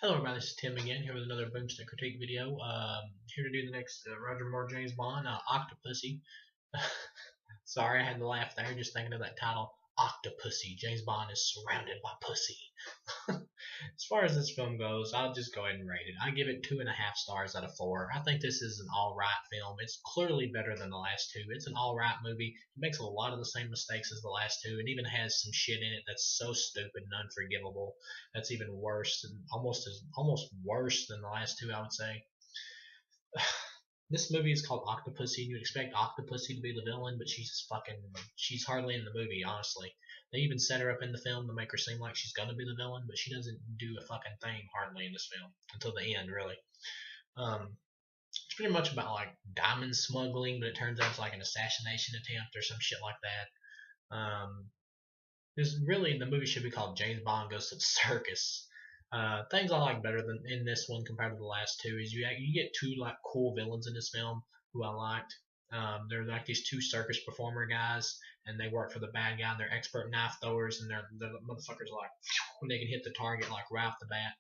Hello everybody, this is Tim again, here with another BoomStck critique video. Here to do the next Roger Moore James Bond, Octopussy. Sorry, I had to laugh there, just thinking of that title, Octopussy. James Bond is surrounded by pussy. As far as this film goes, I'll just go ahead and rate it. I give it 2.5 stars out of 4. I think this is an alright film. It's clearly better than the last two. It's an alright movie. It makes a lot of the same mistakes as the last two, and even has some shit in it that's so stupid and unforgivable. That's even worse, and almost worse than the last two, I would say. This movie is called Octopussy, and you expect Octopussy to be the villain, but she's hardly in the movie, honestly. They even set her up in the film to make her seem like she's gonna be the villain, but she doesn't do a fucking thing hardly in this film until the end, really. It's pretty much about like diamond smuggling, but it turns out it's like an assassination attempt or some shit like that. This really the movie should be called James Bond Goes to the Circus. Things I like better than in this one compared to the last two is you get two like cool villains in this film who I liked. They're like these two circus performer guys, and they work for the bad guy. And they're expert knife throwers, and they're motherfuckers like when they can hit the target like right off the bat.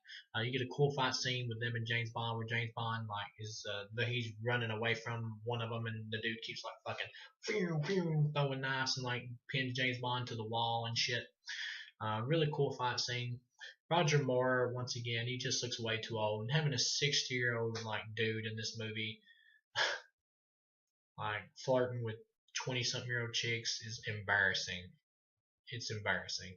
You get a cool fight scene with them and James Bond, where James Bond like he's running away from one of them, and the dude keeps like fucking throwing knives and like pins James Bond to the wall and shit. Really cool fight scene. Roger Moore, once again, he just looks way too old. And having a 60-year-old like dude in this movie, like flirting with 20-something-year-old chicks, is embarrassing. It's embarrassing.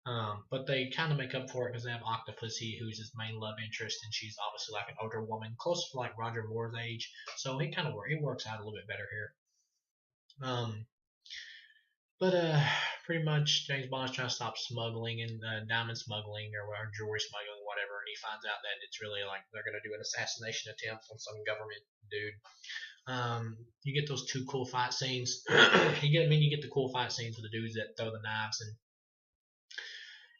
But they kind of make up for it because they have Octopussy, who's his main love interest, and she's obviously like an older woman, close to like Roger Moore's age. So it works out a little bit better here. But pretty much James Bond's trying to stop smuggling and diamond smuggling or jewelry smuggling, whatever, and he finds out that it's really like they're gonna do an assassination attempt on some government dude. You get those two cool fight scenes. You get the cool fight scenes with the dudes that throw the knives,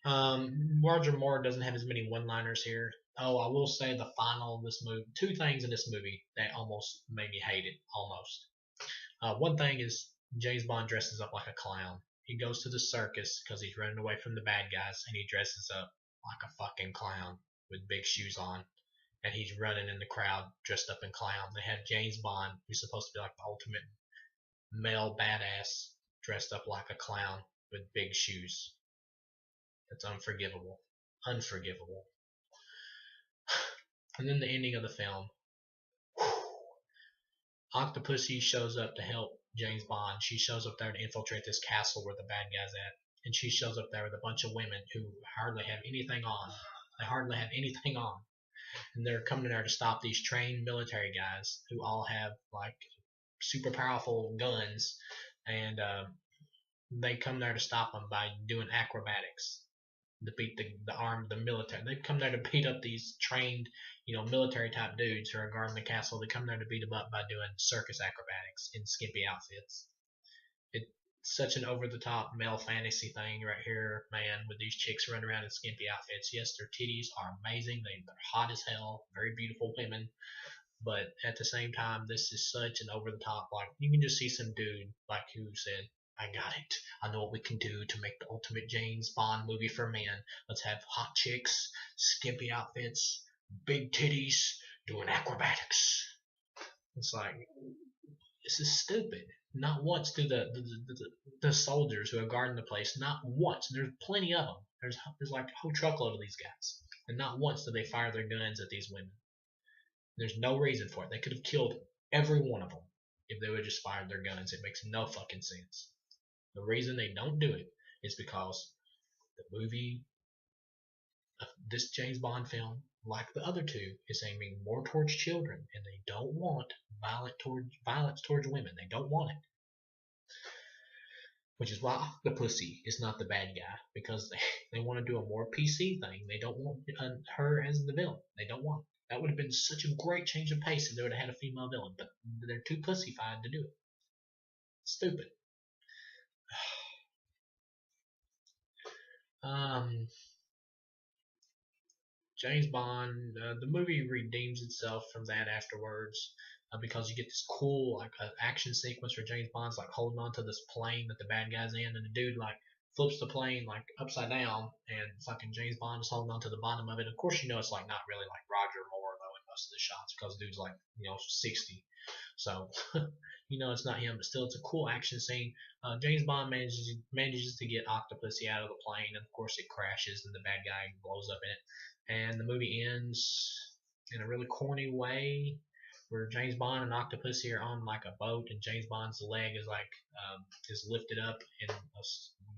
and Roger Moore doesn't have as many one-liners here. Oh, I will say the final of this movie. Two things in this movie that almost made me hate it. Almost. One thing is James Bond dresses up like a clown. He goes to the circus because he's running away from the bad guys, and he dresses up like a fucking clown with big shoes on, and he's running in the crowd dressed up in clown. They have James Bond, who's supposed to be like the ultimate male badass, dressed up like a clown with big shoes. It's unforgivable. Unforgivable. And then the ending of the film. Octopussy shows up to help James Bond. She shows up there to infiltrate this castle where the bad guy's at. And she shows up there with a bunch of women who hardly have anything on. They hardly have anything on. And they're coming there to stop these trained military guys who all have like super powerful guns. And they come there to stop them by doing acrobatics to beat the military. They come there to beat up these trained, military type dudes who are guarding the castle. They come there to beat them up by doing circus acrobatics in skimpy outfits. It's such an over the top male fantasy thing right here, man, with these chicks running around in skimpy outfits. Yes, their titties are amazing. They're hot as hell, very beautiful women. But at the same time, this is such an over the top, like you can just see some dude like who said, I got it. I know what we can do to make the ultimate James Bond movie for men. Let's have hot chicks, skimpy outfits, big titties, doing acrobatics. It's like, this is stupid. Not once do the soldiers who are guarding the place, not once, and there's plenty of them. There's like a whole truckload of these guys, and not once do they fire their guns at these women. There's no reason for it. They could have killed every one of them if they would have just fired their guns. It makes no fucking sense. The reason they don't do it is because the movie, this James Bond film, like the other two, is aiming more towards children, and they don't want violence towards women. They don't want it. Which is why Octopussy is not the bad guy, because they want to do a more PC thing. They don't want her as the villain. They don't want it. That would have been such a great change of pace if they would have had a female villain, but they're too pussyfied to do it. Stupid. James Bond, the movie redeems itself from that afterwards because you get this cool like action sequence where James Bond's like holding on to this plane that the bad guy's in, and the dude like flips the plane like upside down, and fucking James Bond is holding on to the bottom of it. Of course, it's like not really like Roger Moore though in most of the shots because dude's like 60, so it's not him, but still it's a cool action scene. James Bond manages to get Octopussy out of the plane, and of course it crashes, and the bad guy blows up in it, and the movie ends in a really corny way where James Bond and Octopussy are on like a boat, and James Bond's leg is like is lifted up in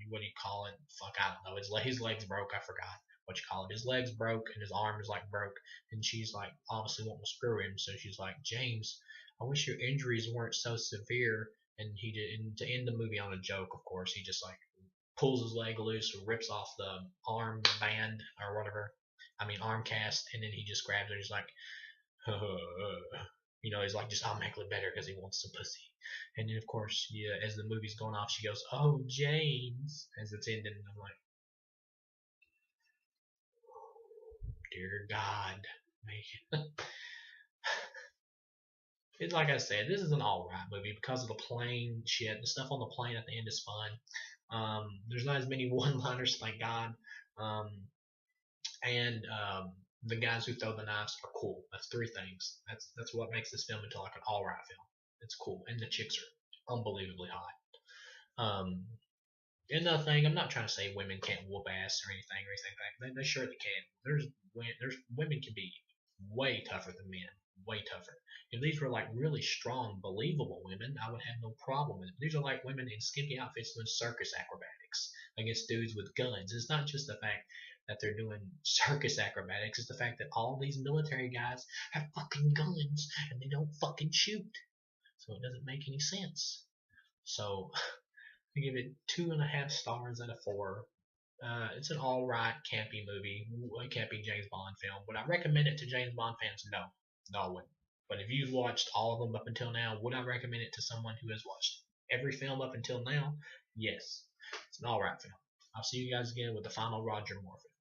what do you call it? Fuck, I don't know. His legs broke. I forgot what you call it. His legs broke and his arm is like broke, and she's like obviously wanting to screw him, so she's like, James, I wish your injuries weren't so severe. And he did, and to end the movie on a joke, of course, he just like pulls his leg loose, rips off the arm band or whatever. I mean arm cast, and then he just grabs her. He's like, he's like, just I'll make it better because he wants some pussy. And then of course, yeah, as the movie's going off, she goes, "Oh, James," as it's ending, and I'm like, dear God, make it's like I said, this is an alright movie because of the plane shit. The stuff on the plane at the end is fun. There's not as many one-liners, thank God. Um, and the guys who throw the knives are cool. That's three things. That's what makes this film into like an alright film. It's cool, and the chicks are unbelievably hot. Um, Another thing, I'm not trying to say women can't whoop ass or anything like that. They surely can. There's women can be way tougher than men, way tougher. If these were like really strong, believable women, I would have no problem with it. These are like women in skimpy outfits doing circus acrobatics against dudes with guns. It's not just the fact that they're doing circus acrobatics, it's the fact that all these military guys have fucking guns and they don't fucking shoot. So it doesn't make any sense. So I give it 2.5 stars out of 4. It's an alright campy movie, a campy James Bond film. Would I recommend it to James Bond fans? No, no, I wouldn't. But if you've watched all of them up until now, would I recommend it to someone who has watched every film up until now? Yes, it's an alright film. I'll see you guys again with the final Roger Moore film.